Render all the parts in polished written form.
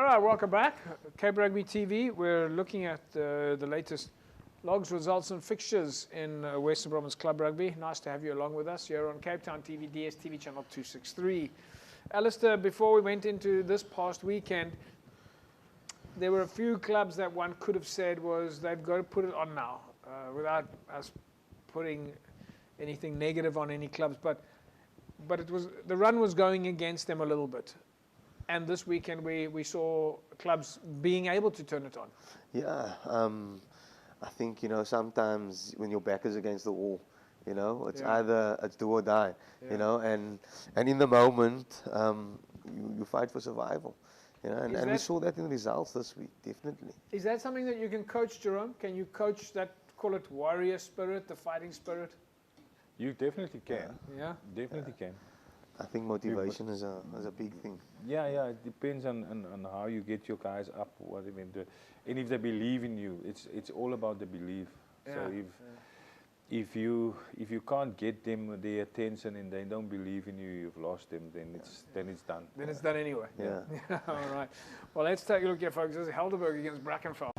right, welcome back. Cape Rugby TV. We're looking at the latest logs, results and fixtures in Western Province Club Rugby. Nice to have you along with us here on Cape Town TV, DSTV channel 263. Alistair, before we went into this past weekend, there were a few clubs that one could have said was they've got to put it on now, without us putting anything negative on any clubs. But it was, the run was going against them a little bit. And this weekend we saw clubs being able to turn it on. Yeah, I think, sometimes when your back is against the wall, it's either it's do or die, and in the moment, you fight for survival, and we saw that in the results this week, definitely. Is that something that you can coach, Jerome? Can you coach that, call it warrior spirit, the fighting spirit? You definitely can. Yeah? Definitely can. I think motivation is a big thing. Yeah, it depends on how you get your guys up, what they do. And if they believe in you, it's all about the belief. Yeah. So if you can't get them their attention and they don't believe in you, you've lost them, then it's done. Then it's done anyway. Yeah. All right. Well, let's take a look here, folks. This is Helderburg against Brackenfell.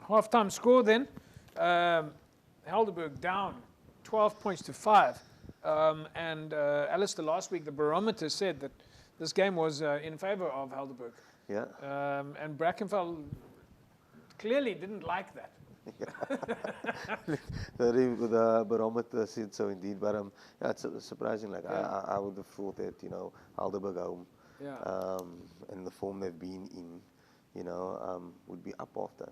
Half-time score then, Helderburg down 12 points to 5. And Alistair, last week the barometer said that this game was in favour of Helderburg. Yeah. And Brackenfell clearly didn't like that. The barometer said so indeed, but it's surprising. Like I would have thought that Helderburg home, and the form they've been in, would be up after.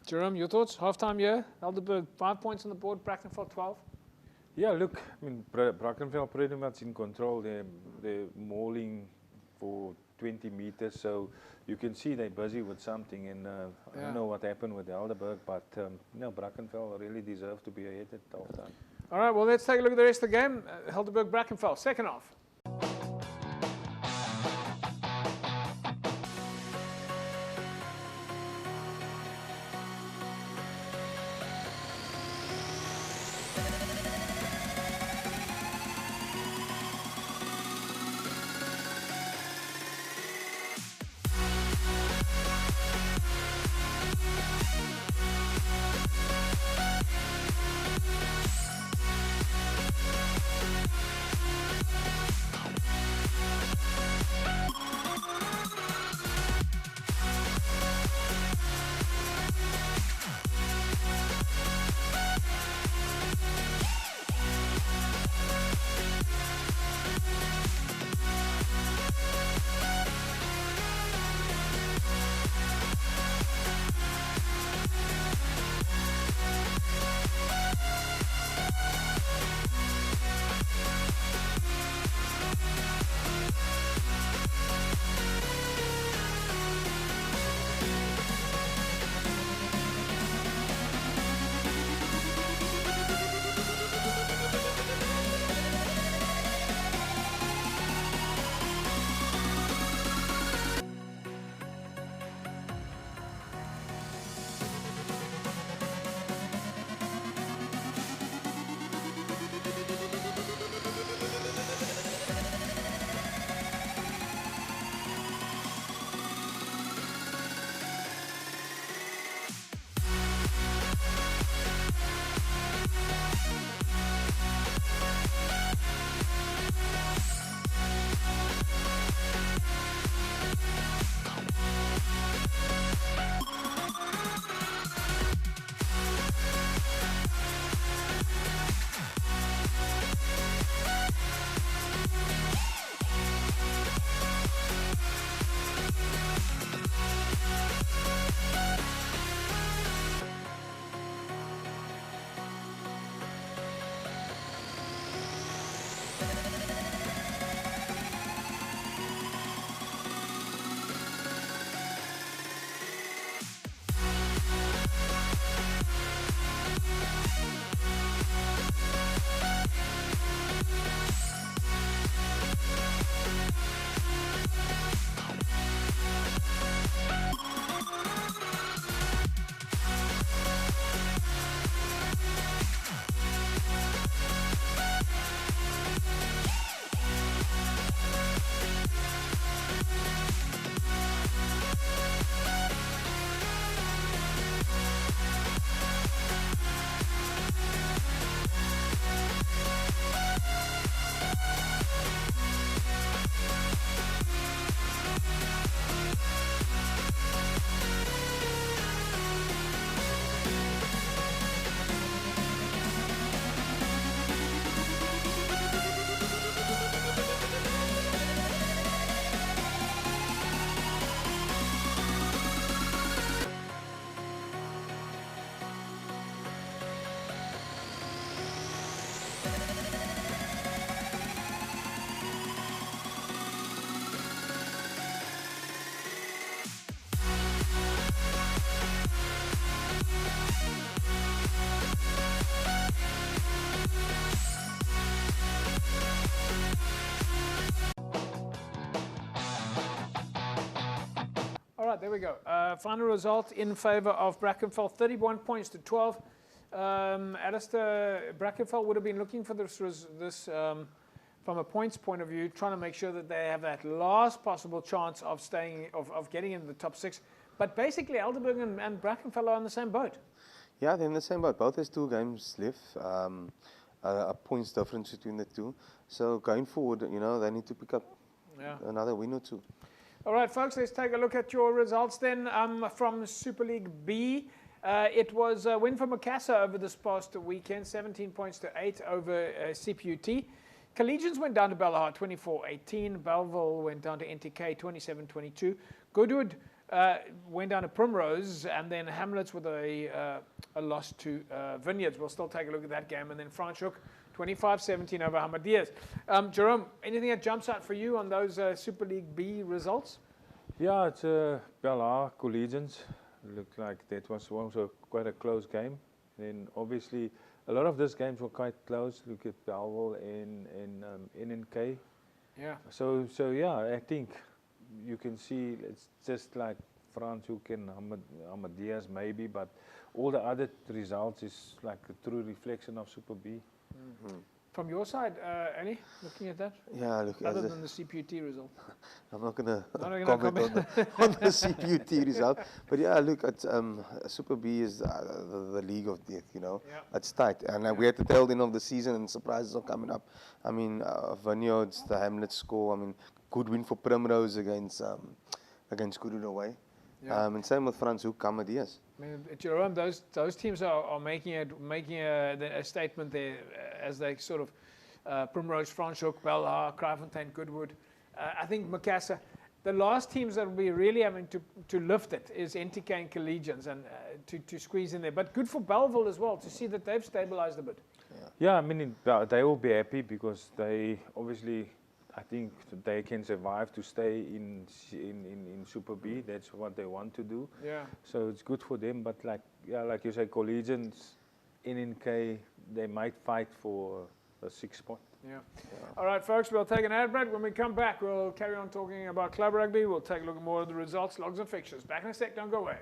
Jerome, your thoughts? Half-time here, Helderburg 5 points on the board, Brackenfell 12. Yeah, look, I mean, Brackenfell pretty much in control. They're mauling for 20 meters, so you can see they're busy with something, and I don't know what happened with Helderburg, but Brackenfell really deserved to be ahead at half-time. All right, well, let's take a look at the rest of the game. Helderburg, Brackenfell, second half. All right, there we go. Final result in favour of Brackenfell, 31 points to 12. Alistair, Brackenfell would have been looking for this from a points point of view, trying to make sure that they have that last possible chance of staying, of getting into the top 6. But basically, Helderburg and Brackenfell are on the same boat. Yeah, they're in the same boat. Both has 2 games left. A points difference between the two. So going forward, they need to pick up another win or 2. All right, folks, let's take a look at your results then from Super League B. It was a win for Macassar over this past weekend, 17 points to 8 over CPUT. Collegians went down to Bellahar 24-18. Belleville went down to NTK 27-22. Goodwood went down to Primrose, and then Hamlets with a loss to Vineyards. We'll still take a look at that game. And then Franschhoek 25-17 over Ahmadiyya's. Jerome, anything that jumps out for you on those Super League B results? Yeah, it's Belhar Collegians. Looked like that was also quite a close game. Then obviously a lot of these games were quite close. Look at Bellville and NNK. Yeah. So yeah, I think you can see it's just like Franschhoek and Ahmadiyya's maybe, but all the other results is like a true reflection of Super B. Mm-hmm. From your side, Annie, looking at that? Yeah, look, Other than the CPUT result. I'm not going to Not gonna comment on the CPUT result. But yeah, look, it's, Super B is the league of death, you know. Yeah. It's tight. And we're at the tail end of the season and surprises are coming up. I mean, Vineyards, the Hamlet score, I mean, good win for Primrose against Kurud away. Yeah. And same with Franschhoek, Ahmadiyya's. I mean, Jerome, those teams are making a statement there as they sort of Primrose, Franschhoek, Belhar, Kraaifontein, Goodwood. I think Macassar. The last teams that will be really having to lift it is NTK and Collegians and to squeeze in there. But good for Bellville as well to see that they've stabilized a bit. Yeah, I mean they will be happy because they obviously. I think they can survive to stay in Super B. That's what they want to do. Yeah. So it's good for them. But like you say, Collegians, NNK, they might fight for a 6 point. Yeah. All right, folks, we'll take an ad break. When we come back, we'll carry on talking about club rugby. We'll take a look at more of the results, logs and fixtures. Back in a sec, don't go away.